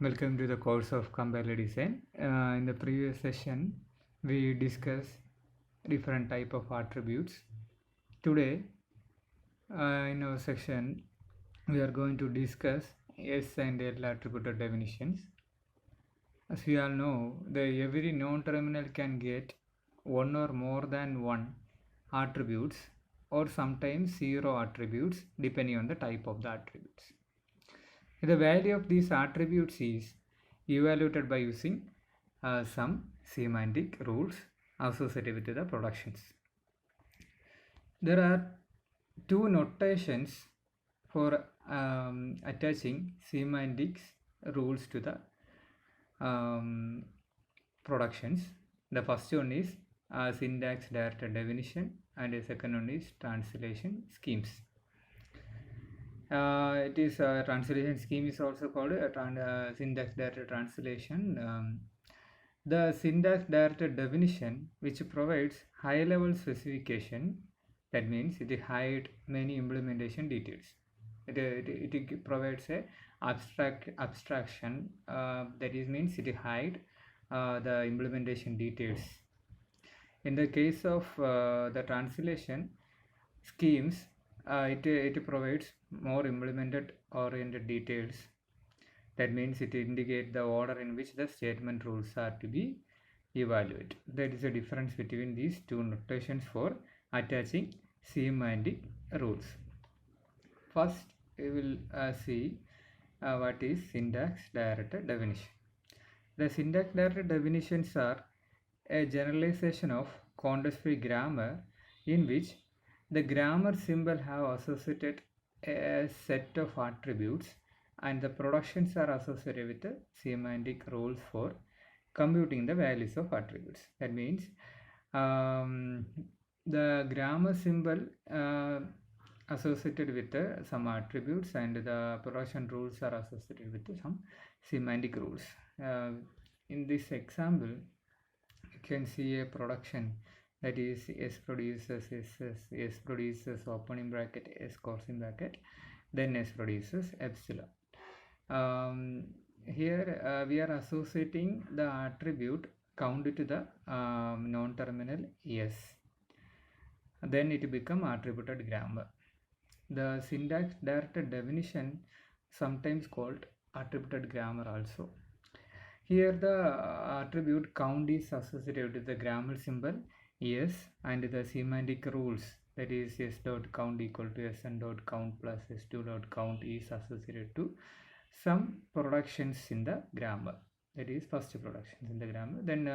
Welcome to the course of compiler design. In the previous session, we discussed different type of attributes. Today, in our section, we are going to discuss S and L attribute definitions. As we all know, every non-terminal can get one or more than one attributes or sometimes zero attributes depending on the type of the attributes. The value of these attributes is evaluated by using some semantic rules associated with the productions. There are two notations for attaching semantics rules to the productions. The first one is syntax directed definition and the second one is translation schemes. It is a translation scheme is also called a syntax directed translation. The syntax directed definition, which provides high level specification, that means it hides many implementation details. It provides a abstraction, that is means it hides the implementation details. In the case of the translation schemes, it provides more implemented oriented details. That means it indicates the order in which the statement rules are to be evaluated. That is the difference between these two notations for attaching semantic rules. First, we will see what is syntax directed definition. The syntax directed definitions are a generalization of context-free grammar in which the grammar symbol have associated a set of attributes and the productions are associated with the semantic rules for computing the values of attributes. That means the grammar symbol associated with some attributes and the production rules are associated with some semantic rules. In this example, you can see a production, that is S produces opening bracket, S closing bracket, then S produces epsilon. Here we are associating the attribute count to the non-terminal S. Then it become attributed grammar. The syntax directed definition sometimes called attributed grammar also. Here the attribute count is associated with the grammar symbol S and the semantic rules, that is S dot count equal to Sn dot count plus S2 dot count is associated to some productions in the grammar, that is first productions in the grammar. Then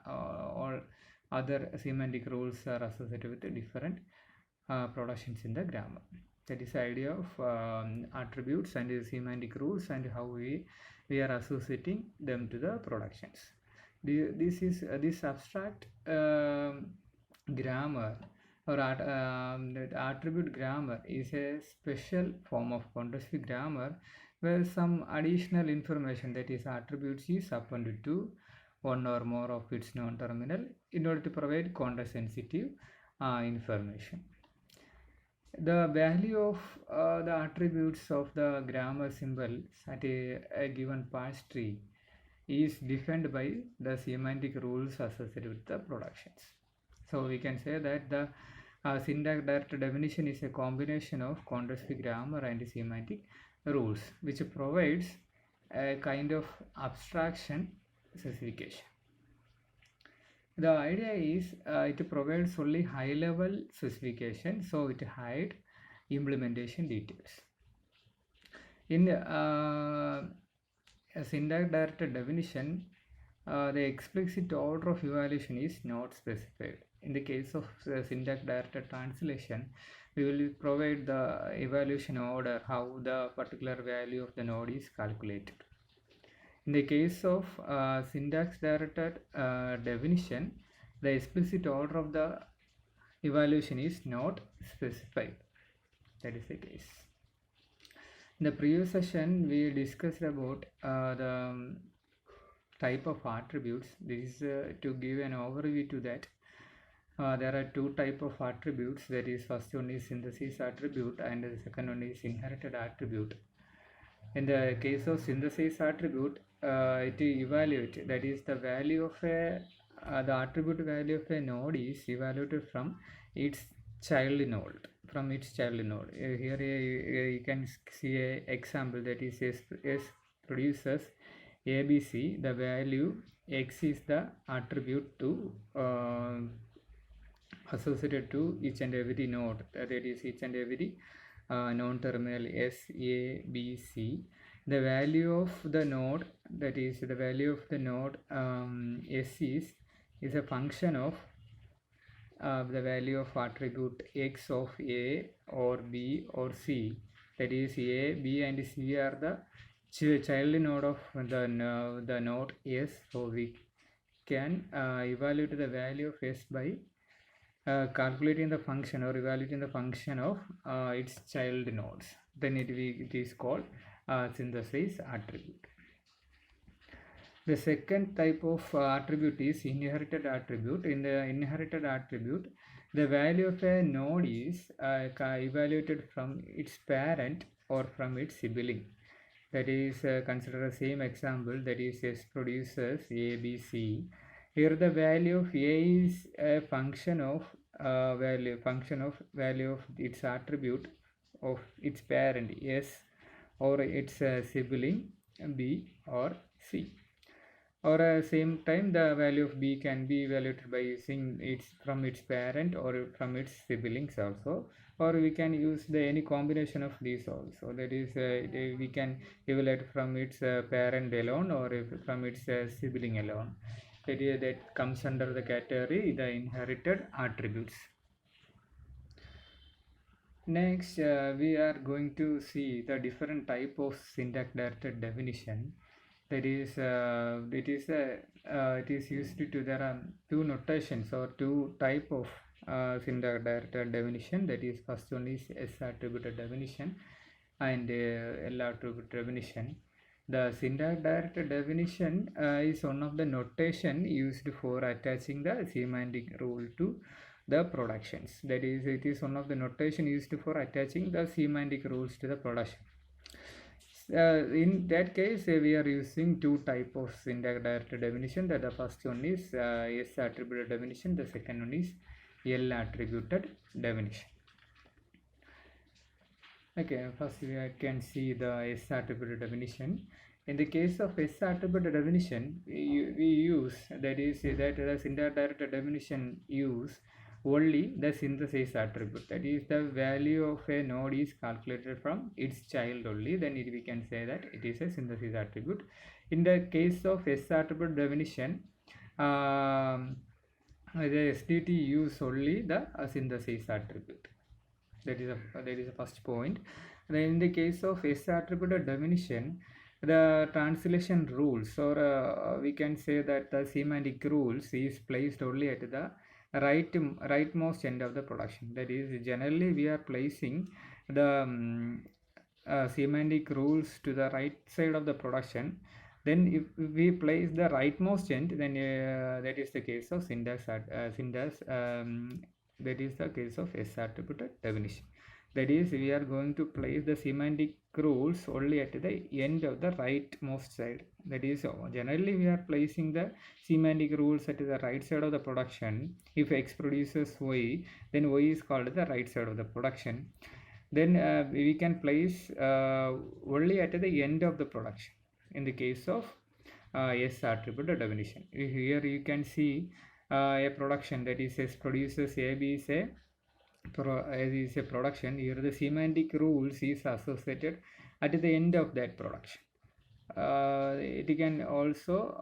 all other semantic rules are associated with the different productions in the grammar. That is the idea of attributes and the semantic rules and how we are associating them to the productions. This abstract grammar or attribute grammar is a special form of context-free grammar where some additional information, that is attributes, is appended to one or more of its non-terminal in order to provide context-sensitive information. The value of the attributes of the grammar symbols at a given parse tree is defined by the semantic rules associated with the productions. So we can say that the syntax directed definition is a combination of context-free grammar and semantic rules, which provides a kind of abstraction specification. The idea is it provides only high level specification, so it hides implementation details. In a syntax directed definition, the explicit order of evaluation is not specified. In the case of syntax directed translation, we will provide the evaluation order, how the particular value of the node is calculated. In the case of syntax directed definition, the explicit order of the evaluation is not specified. That is the case. In the previous session, we discussed about the type of attributes. This is to give an overview to that. There are two type of attributes, that is first one is synthesis attribute and the second one is inherited attribute. In the case of synthesis attribute, it evaluate, that is the value of a the attribute value of a node is evaluated from its child node, here you can see a example, that is S produces ABC. The value X is the attribute to associated to each and every node, that is each and every non-terminal S, A, B, C. The value of the node, that is the value of the node S is a function of the value of attribute X of A or B or C. That is A, B and C are the child node of the node S. So we can evaluate the value of S by calculating the function or evaluating the function of its child nodes. Then it is called synthesis attribute. The second type of attribute is inherited attribute. In the inherited attribute, the value of a node is evaluated from its parent or from its sibling. That is, consider the same example, that is S produces A, B, C. Here the value of A is a function of value of its attribute of its parent S or its sibling B or C. Or same time the value of B can be evaluated by using its from its parent or from its siblings also, or we can use the any combination of these also. That is, we can evaluate from its parent alone or from its sibling alone. That comes under the category the inherited attributes. Next, we are going to see the different type of syntax directed definition. That is, it is used to, there are two notations or two type of syntax directed definition. That is, first one is S attributed definition and L attributed definition. The syntax directed definition is one of the notation used for attaching the semantic rule to the productions. That is, it is one of the notation used for attaching the semantic rules to the production. In that case, we are using two type of syntax directed definition. That the first one is S attributed definition. The second one is L attributed definition. Okay, first we can see the S attributed definition. In the case of S attributed definition, we use, that is that the syntax directed definition use only the synthesis attribute. That is, the value of a node is calculated from its child only. Then we can say that it is a synthesis attribute. In the case of S attribute definition, the SDT use only the synthesis attribute. That is the first point. Then in the case of S attributed definition, the translation rules, or we can say that the semantic rules is placed only at the rightmost end of the production. That is, generally we are placing the semantic rules to the right side of the production. Then if we place the rightmost end, then that is the case of that is the case of S attributed definition. That is, we are going to place the semantic rules only at the end of the rightmost side. That is, generally we are placing the semantic rules at the right side of the production. If X produces Y, then Y is called the right side of the production. Then we can place only at the end of the production in the case of S attributed definition. Here you can see a production, that is S produces A, B is a production. Here the semantic rules is associated at the end of that production. It can also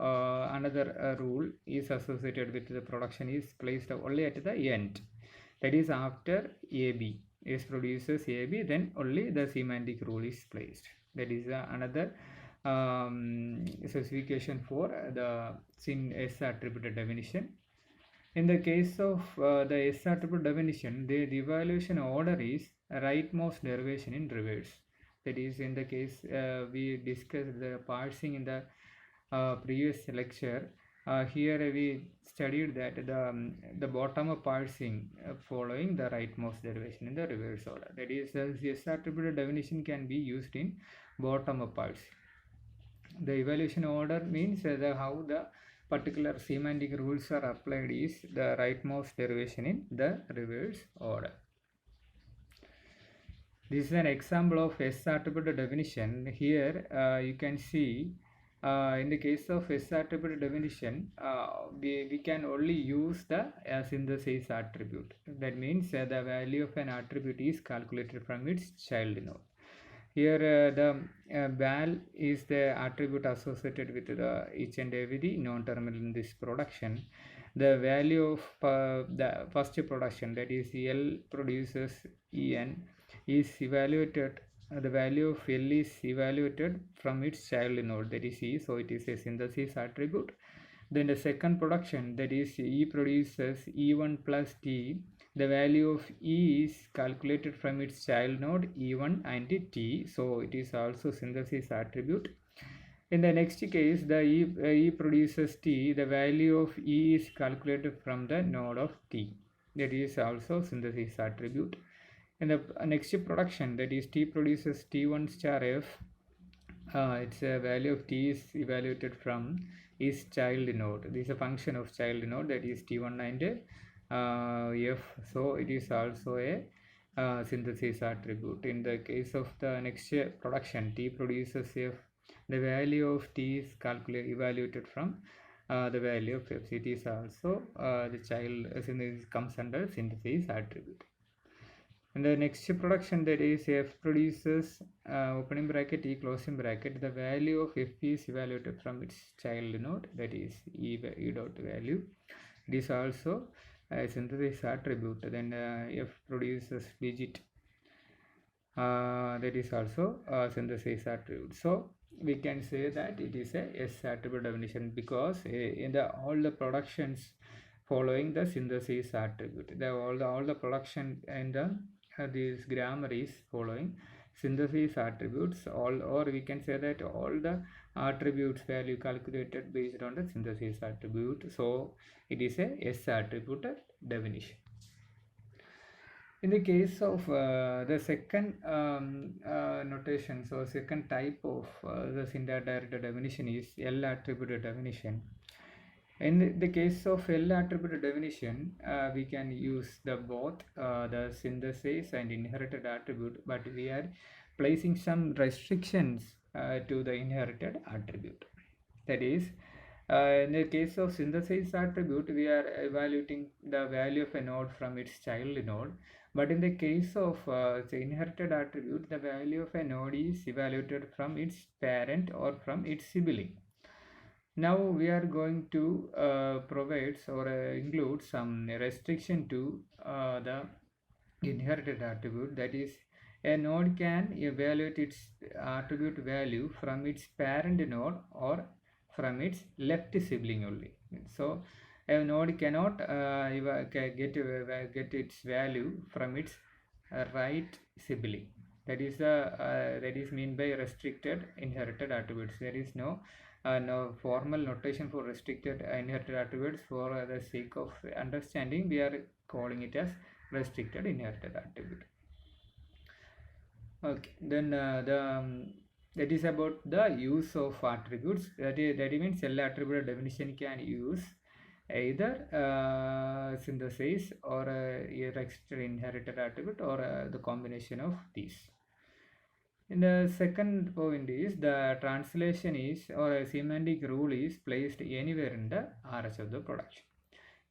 another rule is associated with the production is placed only at the end. That is, after AB, S produces AB, then only the semantic rule is placed. That is another specification for the S attributed definition. In the case of the S attribute definition, the evaluation order is rightmost derivation in reverse. That is, in the case we discussed the parsing in the previous lecture. Here we studied that the bottom up parsing following the rightmost derivation in the reverse order. That is, the S attribute definition can be used in bottom up parsing. The evaluation order means how the particular semantic rules are applied is the rightmost derivation in the reverse order. This is an example of S attribute definition. Here you can see in the case of S attribute definition, we can only use the synthesis attribute. That means the value of an attribute is calculated from its child node. Here the val is the attribute associated with each and every non-terminal in this production. The value of the first production, that is L produces En, is evaluated. The value of L is evaluated from its child node, that is E, so it is a synthesis attribute. Then the second production, that is E produces E1 plus T. The value of E is calculated from its child node E1 and T, so it is also synthesis attribute. In the next case, the E produces T. The value of E is calculated from the node of T. That is also synthesis attribute. In the next production, that is T produces T1 star F. Its value of T is evaluated from its child node. This is a function of child node, that is T1 and F. So it is also a synthesis attribute. In the case of the next production, T produces F. The value of T is evaluated from the value of F. It is also the child synthesis comes under synthesis attribute. In the next production, that is F produces opening bracket E closing bracket. The value of F is evaluated from its child node, that is E dot value. It is also a synthesis attribute. Then F produces digit. That is also a synthesis attribute. So we can say that it is a S attribute definition because in all the productions following the synthesis attribute, all the production and this grammar is following synthesis attributes, or we can say that all the attributes value calculated based on the synthesis attribute. So it is a S attribute definition. In the case of the second notation, so second type of the syntax directed definition is L attribute definition. In the case of L attribute definition, we can use both the synthesis and inherited attribute, but we are placing some restrictions to the inherited attribute. That is, in the case of synthesis attribute, we are evaluating the value of a node from its child node. But in the case of the inherited attribute, the value of a node is evaluated from its parent or from its sibling. Now we are going to provide or include some restriction to the inherited attribute. That is, a node can evaluate its attribute value from its parent node or from its left sibling only. So a node cannot get its value from its right sibling. That is mean by restricted inherited attributes. There is no formal notation for restricted inherited attributes. For the sake of understanding, we are calling it as restricted inherited attribute. Okay, then that is about the use of attributes. That means L attribute definition can use either synthesis or a restricted inherited attribute or the combination of these. And the second point is the translation is or a semantic rule is placed anywhere in the RS of the production.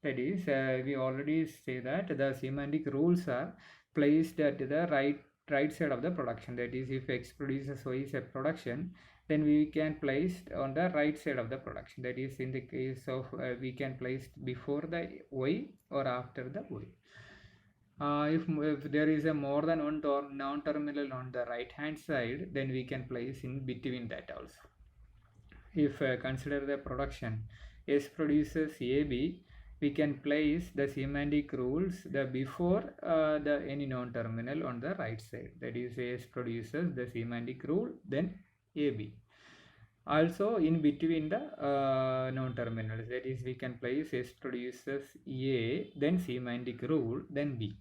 That is, we already say that the semantic rules are placed at the right side of the production. That is, if X produces Y is a production, then we can place on the right side of the production. That is, in the case of we can place before the Y or after the Y. If there is a more than one non-terminal on the right hand side, then we can place in between that also. If consider the production S produces AB, we can place the semantic rules before the any non-terminal on the right side. That is, S produces the semantic rule, then AB. Also in between the non-terminals, that is, we can place S produces A, then semantic rule, then B.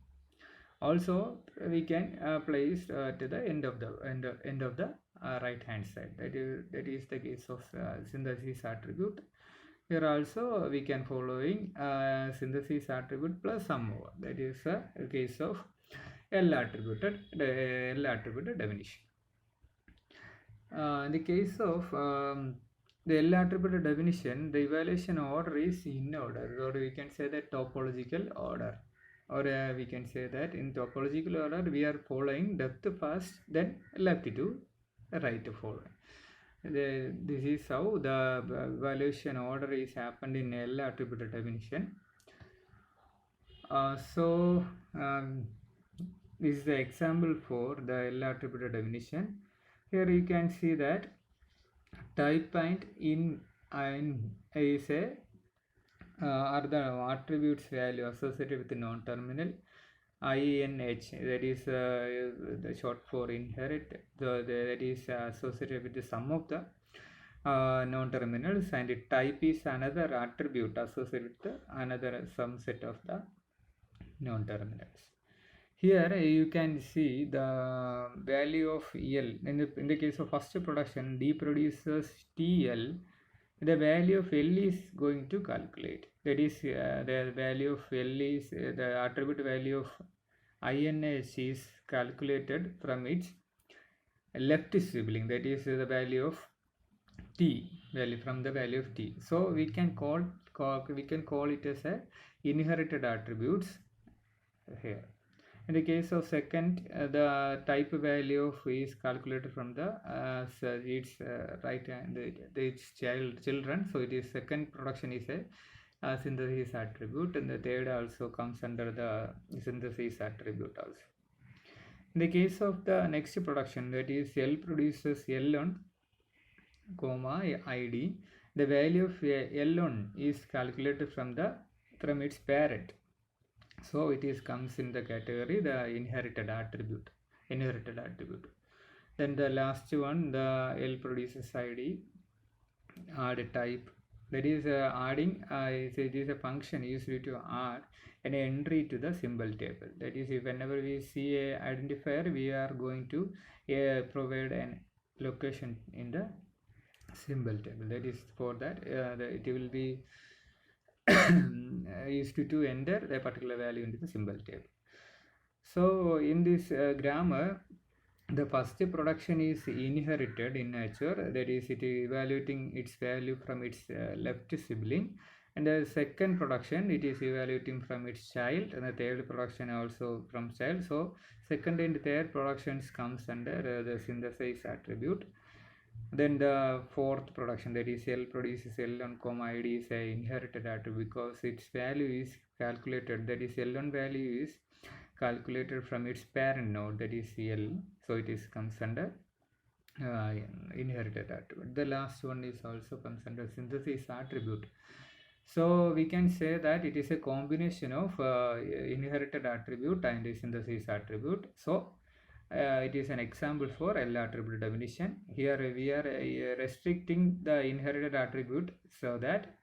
Also we can place to the end of the right hand side. That is the case of synthesis attribute. Here also we can following synthesis attribute plus some more. That is a case of L attributed definition. In the case of the L attributed definition, the evaluation order is in order, or we can say that topological order, or we can say that in topological order we are following depth first, then left to right following. This is how the evaluation order is happened in L attributed definition. This is the example for the L attributed definition. Here you can see that type point in is a are the attributes value associated with the non-terminal INH, that is the short for inherit, that is associated with the sum of the non-terminals, and type is another attribute associated with another subset of the non-terminals. Here you can see the value of L. In the case of first production, D produces TL. The value of L is going to calculate. That is, the value of L is the attribute value of INH is calculated from its left sibling. That is the value of T, from the value of T. So we can call it as a inherited attributes here. In the case of second, the type value of is calculated from the its right hand, its children. So it is second production is a synthesis attribute, and the third also comes under the synthesis attribute also. In the case of the next production, that is L produces L1, comma ID, the value of L1 is calculated from its parent. So it is comes in the category the inherited attribute. Then the last one, the L produces ID, add type. That is adding. It is a function used to add an entry to the symbol table. That is, whenever we see a identifier, we are going to provide an location in the symbol table. That is, for that it will be used to enter a particular value into the symbol table. So in this grammar, the first production is inherited in nature, that is, it is evaluating its value from its left sibling, and the second production it is evaluating from its child, and the third production also from child. So second and third productions comes under the synthesis attribute. Then the fourth production, that is L produces L1, ID is a inherited attribute because its value is calculated, that is L1 value is calculated from its parent node, that is L. So it is comes under inherited attribute. The last one is also comes under synthesis attribute. So we can say that it is a combination of inherited attribute and synthesis attribute. So it is an example for L attribute definition. Here we are restricting the inherited attribute so that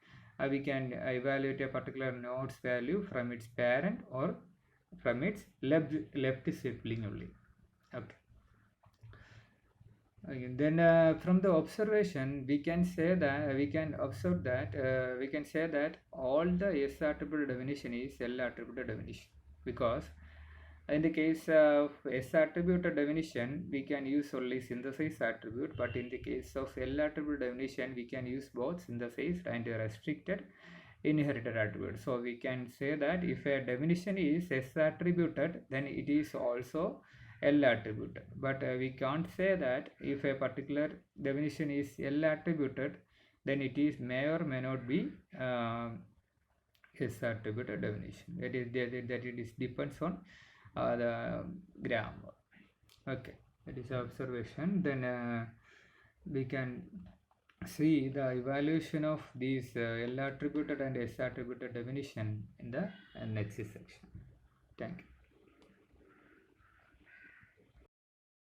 we can evaluate a particular node's value from its parent or from its left sibling only. Okay. Then from the observation, we can say that we can say that all the S attribute definition is L attribute definition, because in the case of S attribute definition, we can use only synthesis attribute, but in the case of L attribute definition, we can use both synthesis and restricted inherited attribute. So we can say that if a definition is S attributed, then it is also L attributed. But we can't say that if a particular definition is L attributed, then it is may or may not be S attributed definition. That it depends on the grammar. Okay, that is observation. Then we can see the evaluation of these L attributed and S attributed definition in the next section. Thank you.